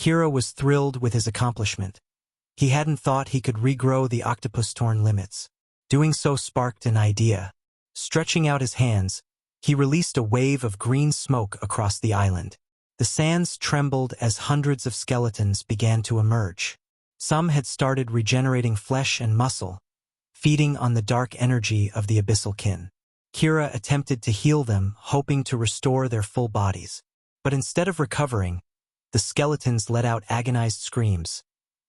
Kira was thrilled with his accomplishment. He hadn't thought he could regrow the octopus-torn limits. Doing so sparked an idea. Stretching out his hands, he released a wave of green smoke across the island. The sands trembled as hundreds of skeletons began to emerge. Some had started regenerating flesh and muscle, feeding on the dark energy of the abyssal kin. Kira attempted to heal them, hoping to restore their full bodies. But instead of recovering, the skeletons let out agonized screams,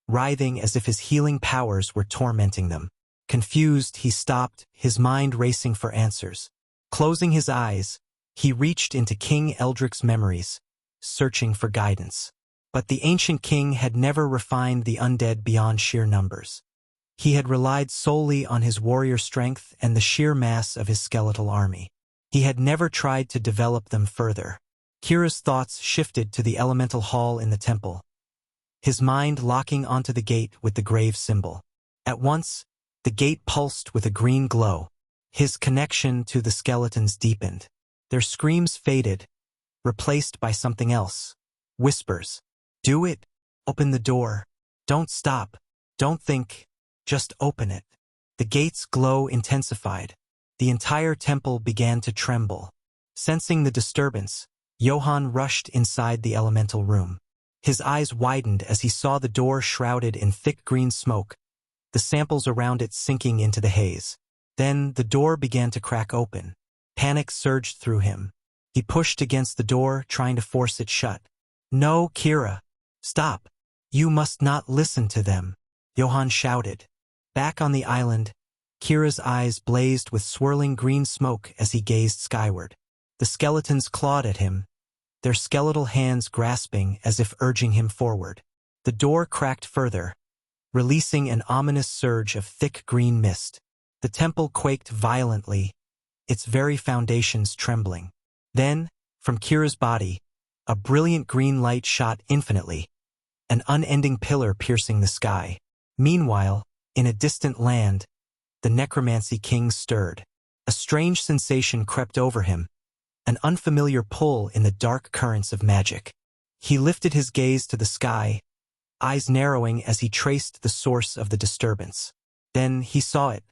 writhing as if his healing powers were tormenting them. Confused, he stopped, his mind racing for answers. Closing his eyes, he reached into King Eldric's memories, searching for guidance. But the ancient king had never refined the undead beyond sheer numbers. He had relied solely on his warrior strength and the sheer mass of his skeletal army. He had never tried to develop them further. Kira's thoughts shifted to the elemental hall in the temple, his mind locking onto the gate with the grave symbol. At once, the gate pulsed with a green glow. His connection to the skeletons deepened. Their screams faded, replaced by something else. Whispers. Do it. Open the door. Don't stop. Don't think. Just open it. The gate's glow intensified. The entire temple began to tremble. Sensing the disturbance, Johann rushed inside the elemental room. His eyes widened as he saw the door shrouded in thick green smoke, the samples around it sinking into the haze. Then the door began to crack open. Panic surged through him. He pushed against the door, trying to force it shut. No, Kira. Stop. You must not listen to them, Johann shouted. Back on the island, Kira's eyes blazed with swirling green smoke as he gazed skyward. The skeletons clawed at him, their skeletal hands grasping as if urging him forward. The door cracked further, releasing an ominous surge of thick green mist. The temple quaked violently, its very foundations trembling. Then, from Kira's body, a brilliant green light shot infinitely, an unending pillar piercing the sky. Meanwhile, in a distant land, the Necromancy King stirred. A strange sensation crept over him, an unfamiliar pull in the dark currents of magic. He lifted his gaze to the sky, eyes narrowing as he traced the source of the disturbance. Then he saw it,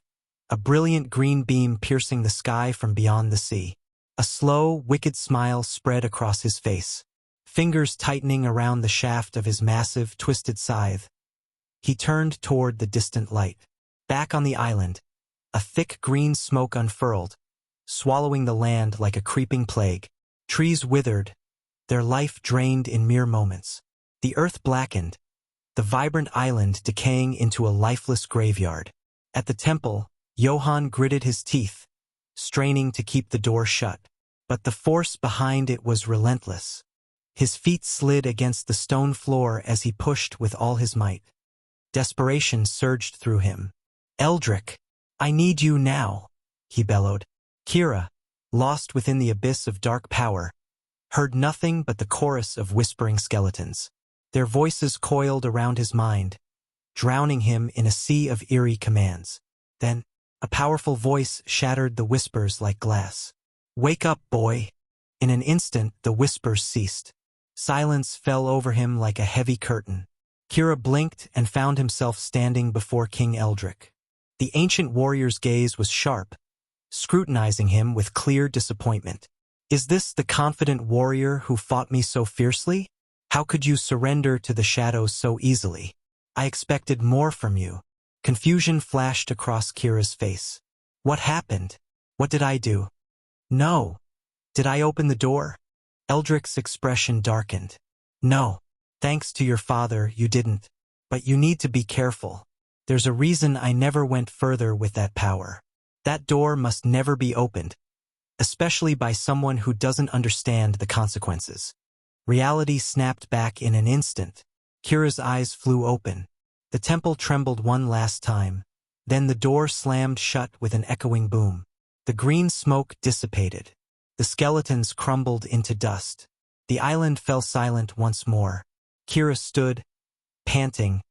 a brilliant green beam piercing the sky from beyond the sea. A slow, wicked smile spread across his face, fingers tightening around the shaft of his massive, twisted scythe. He turned toward the distant light. Back on the island, a thick green smoke unfurled, swallowing the land like a creeping plague. Trees withered, their life drained in mere moments. The earth blackened, the vibrant island decaying into a lifeless graveyard. At the temple, Johann gritted his teeth, straining to keep the door shut. But the force behind it was relentless. His feet slid against the stone floor as he pushed with all his might. Desperation surged through him. Eldric, I need you now, he bellowed. Kira, lost within the abyss of dark power, heard nothing but the chorus of whispering skeletons. Their voices coiled around his mind, drowning him in a sea of eerie commands. Then, a powerful voice shattered the whispers like glass. Wake up, boy. In an instant, the whispers ceased. Silence fell over him like a heavy curtain. Kira blinked and found himself standing before King Eldric. The ancient warrior's gaze was sharp, scrutinizing him with clear disappointment. Is this the confident warrior who fought me so fiercely? How could you surrender to the shadows so easily? I expected more from you. Confusion flashed across Kira's face. What happened? What did I do? No. Did I open the door? Eldric's expression darkened. No. Thanks to your father, you didn't. But you need to be careful. There's a reason I never went further with that power. That door must never be opened, especially by someone who doesn't understand the consequences. Reality snapped back in an instant. Kira's eyes flew open. The temple trembled one last time. Then the door slammed shut with an echoing boom. The green smoke dissipated. The skeletons crumbled into dust. The island fell silent once more. Kira stood, panting,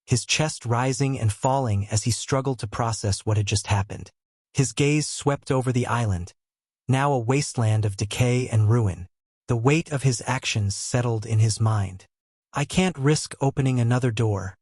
his chest rising and falling as he struggled to process what had just happened. His gaze swept over the island, now a wasteland of decay and ruin. The weight of his actions settled in his mind. I can't risk opening another door.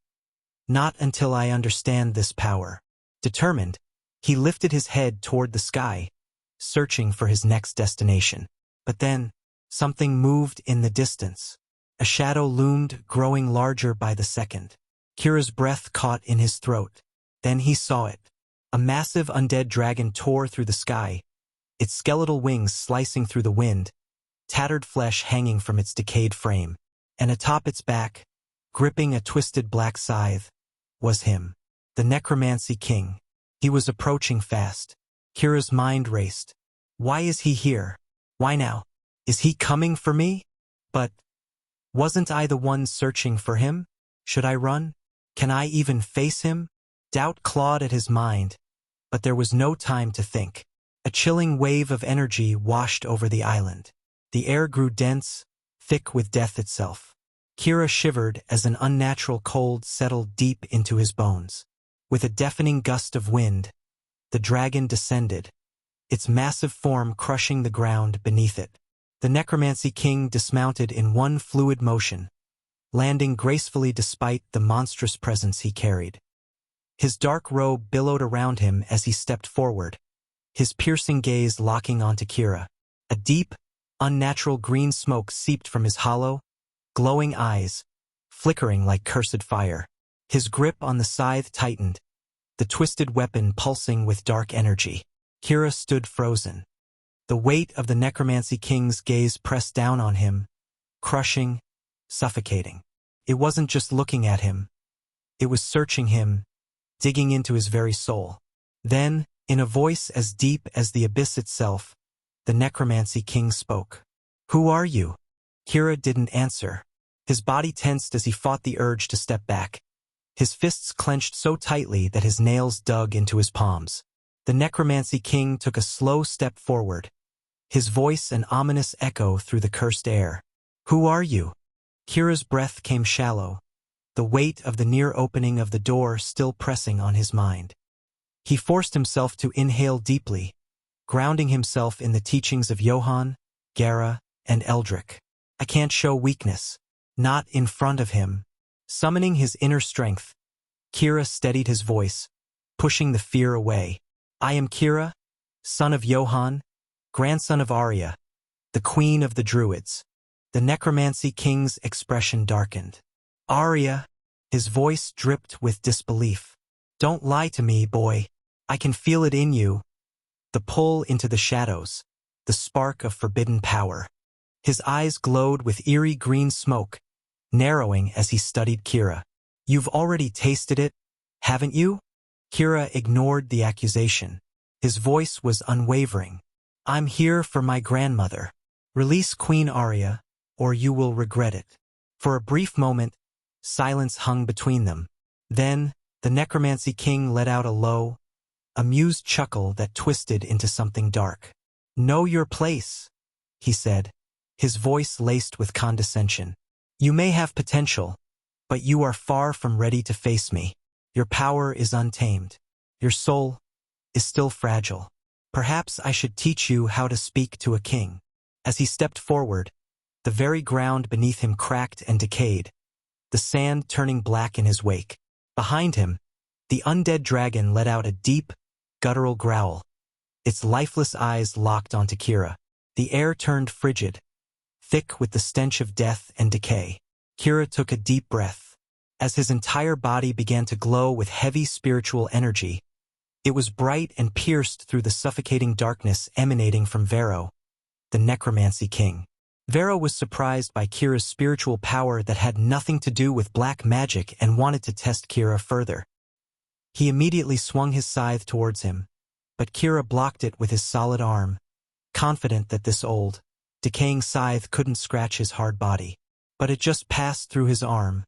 Not until I understand this power. Determined, he lifted his head toward the sky, searching for his next destination. But then, something moved in the distance. A shadow loomed, growing larger by the second. Kira's breath caught in his throat. Then he saw it. A massive undead dragon tore through the sky, its skeletal wings slicing through the wind, tattered flesh hanging from its decayed frame. And atop its back, gripping a twisted black scythe, was him, the Necromancy King. He was approaching fast. Kira's mind raced. Why is he here? Why now? Is he coming for me? But wasn't I the one searching for him? Should I run? Can I even face him? Doubt clawed at his mind, but there was no time to think. A chilling wave of energy washed over the island. The air grew dense, thick with death itself. Kira shivered as an unnatural cold settled deep into his bones. With a deafening gust of wind, the dragon descended, its massive form crushing the ground beneath it. The Necromancy King dismounted in one fluid motion, landing gracefully despite the monstrous presence he carried. His dark robe billowed around him as he stepped forward, his piercing gaze locking onto Kira. A deep, unnatural green smoke seeped from his hollow, glowing eyes, flickering like cursed fire. His grip on the scythe tightened, the twisted weapon pulsing with dark energy. Kira stood frozen. The weight of the Necromancy King's gaze pressed down on him, crushing, suffocating. It wasn't just looking at him. It was searching him, digging into his very soul. Then, in a voice as deep as the abyss itself, the Necromancy King spoke. Who are you? Kira didn't answer. His body tensed as he fought the urge to step back. His fists clenched so tightly that his nails dug into his palms. The Necromancy King took a slow step forward, his voice an ominous echo through the cursed air. Who are you? Kira's breath came shallow, the weight of the near opening of the door still pressing on his mind. He forced himself to inhale deeply, grounding himself in the teachings of Johann, Gara, and Eldrick. I can't show weakness. Not in front of him. Summoning his inner strength, Kira steadied his voice, pushing the fear away. I am Kira, son of Johann, grandson of Aria, the queen of the druids. The Necromancy King's expression darkened. Aria, his voice dripped with disbelief. Don't lie to me, boy. I can feel it in you. The pull into the shadows, the spark of forbidden power. His eyes glowed with eerie green smoke, narrowing as he studied Kira. You've already tasted it, haven't you? Kira ignored the accusation. His voice was unwavering. I'm here for my grandmother. Release Queen Aria, or you will regret it. For a brief moment, silence hung between them. Then, the Necromancy King let out a low, amused chuckle that twisted into something dark. Know your place, he said, his voice laced with condescension. You may have potential, but you are far from ready to face me. Your power is untamed. Your soul is still fragile. Perhaps I should teach you how to speak to a king. As he stepped forward, the very ground beneath him cracked and decayed, the sand turning black in his wake. Behind him, the undead dragon let out a deep, guttural growl, its lifeless eyes locked onto Kira. The air turned frigid, thick with the stench of death and decay. Kira took a deep breath. As his entire body began to glow with heavy spiritual energy, it was bright and pierced through the suffocating darkness emanating from Vero, the Necromancy King. Vero was surprised by Kira's spiritual power that had nothing to do with black magic and wanted to test Kira further. He immediately swung his scythe towards him, but Kira blocked it with his solid arm, confident that this old, decaying scythe couldn't scratch his hard body. But it just passed through his arm,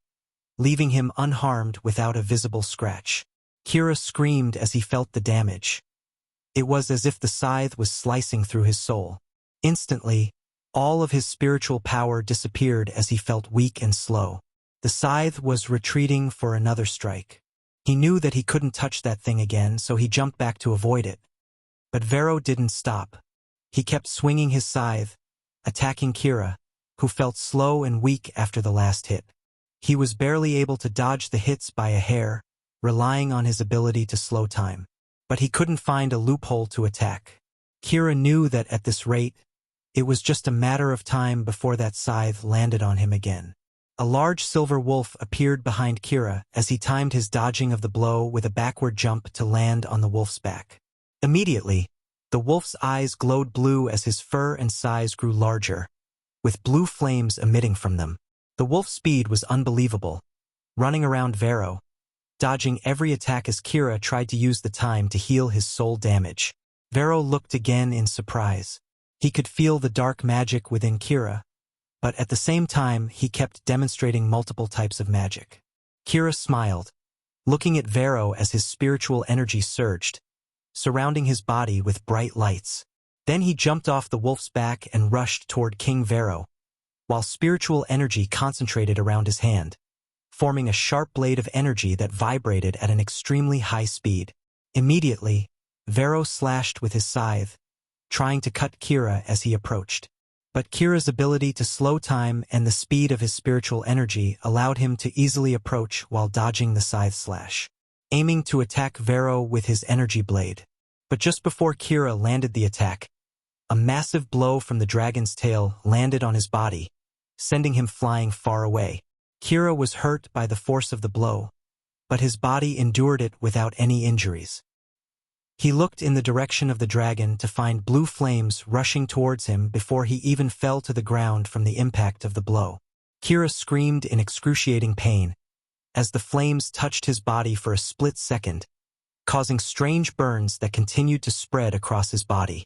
leaving him unharmed without a visible scratch. Kira screamed as he felt the damage. It was as if the scythe was slicing through his soul. Instantly, all of his spiritual power disappeared as he felt weak and slow. The scythe was retreating for another strike. He knew that he couldn't touch that thing again, so he jumped back to avoid it. But Vero didn't stop. He kept swinging his scythe, attacking Kira, who felt slow and weak after the last hit. He was barely able to dodge the hits by a hair, relying on his ability to slow time. But he couldn't find a loophole to attack. Kira knew that at this rate, it was just a matter of time before that scythe landed on him again. A large silver wolf appeared behind Kira as he timed his dodging of the blow with a backward jump to land on the wolf's back. Immediately, the wolf's eyes glowed blue as his fur and size grew larger, with blue flames emitting from them. The wolf's speed was unbelievable, running around Vero, dodging every attack as Kira tried to use the time to heal his soul damage. Vero looked again in surprise. He could feel the dark magic within Kira, but at the same time he kept demonstrating multiple types of magic. Kira smiled, looking at Vero as his spiritual energy surged, surrounding his body with bright lights. Then he jumped off the wolf's back and rushed toward King Vero, while spiritual energy concentrated around his hand, forming a sharp blade of energy that vibrated at an extremely high speed. Immediately, Vero slashed with his scythe, trying to cut Kira as he approached. But Kira's ability to slow time and the speed of his spiritual energy allowed him to easily approach while dodging the scythe slash, aiming to attack Vero with his energy blade. But just before Kira landed the attack, a massive blow from the dragon's tail landed on his body, sending him flying far away. Kira was hurt by the force of the blow, but his body endured it without any injuries. He looked in the direction of the dragon to find blue flames rushing towards him before he even fell to the ground from the impact of the blow. Kira screamed in excruciating pain as the flames touched his body for a split second, causing strange burns that continued to spread across his body.